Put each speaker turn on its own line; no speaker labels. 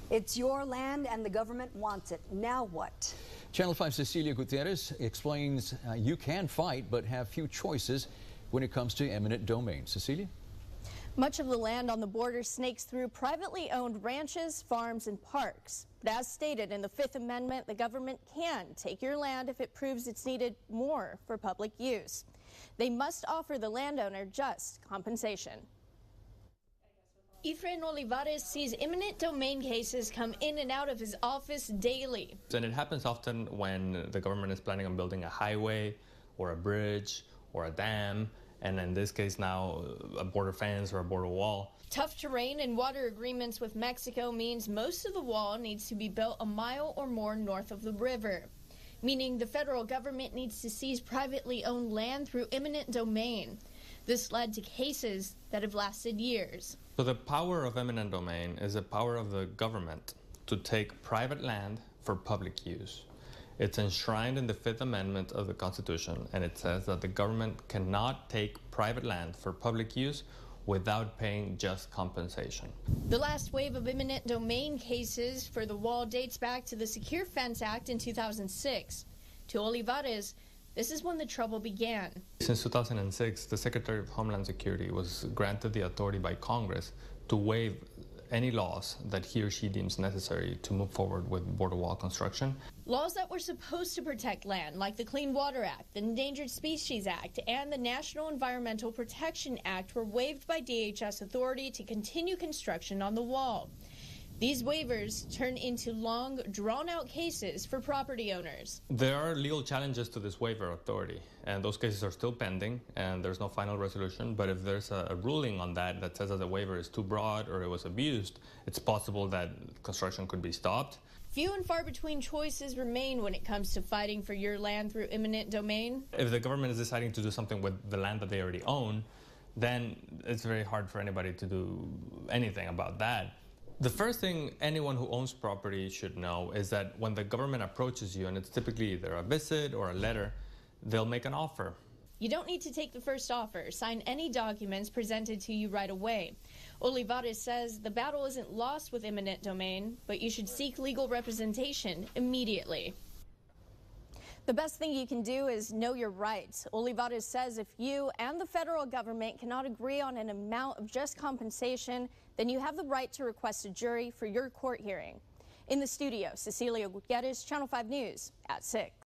It's your land and the government wants it. Now what?
Channel 5's Cecilia Gutierrez explains you can fight but have few choices when it comes to eminent domain. Cecilia?
Much of the land on the border snakes through privately owned ranches, farms, and parks. But as stated in the Fifth Amendment, the government can take your land if it proves it's needed more for public use. They must offer the landowner just compensation. Efrain Olivares sees eminent domain cases come in and out of his office daily.
And it happens often when the government is planning on building a highway or a bridge or a dam, and in this case now a border fence or a border wall.
Tough terrain and water agreements with Mexico means most of the wall needs to be built a mile or more north of the river, meaning the federal government needs to seize privately owned land through eminent domain. This led to cases that have lasted years.
So the power of eminent domain is the power of the government to take private land for public use. It's enshrined in the Fifth Amendment of the Constitution, and it says that the government cannot take private land for public use without paying just compensation.
The last wave of eminent domain cases for the wall dates back to the Secure Fence Act in 2006. To Olivares, this is when the trouble began.
Since 2006, the Secretary of Homeland Security was granted the authority by Congress to waive any laws that he or she deems necessary to move forward with border wall construction.
Laws that were supposed to protect land, like the Clean Water Act, the Endangered Species Act, and the National Environmental Protection Act were waived by DHS authority to continue construction on the wall. These waivers turn into long, drawn-out cases for property owners.
There are legal challenges to this waiver authority, and those cases are still pending, and there's no final resolution. But if there's a ruling on that says that the waiver is too broad or it was abused, it's possible that construction could be stopped.
Few and far between choices remain when it comes to fighting for your land through eminent domain.
If the government is deciding to do something with the land that they already own, then it's very hard for anybody to do anything about that. The first thing anyone who owns property should know is that when the government approaches you, and it's typically either a visit or a letter, they'll make an offer.
You don't need to take the first offer. Sign any documents presented to you right away. Olivares says the battle isn't lost with eminent domain, but you should seek legal representation immediately. The best thing you can do is know your rights. Olivares says if you and the federal government cannot agree on an amount of just compensation, then you have the right to request a jury for your court hearing. In the studio, Cecilia Gutierrez, Channel 5 News at 6.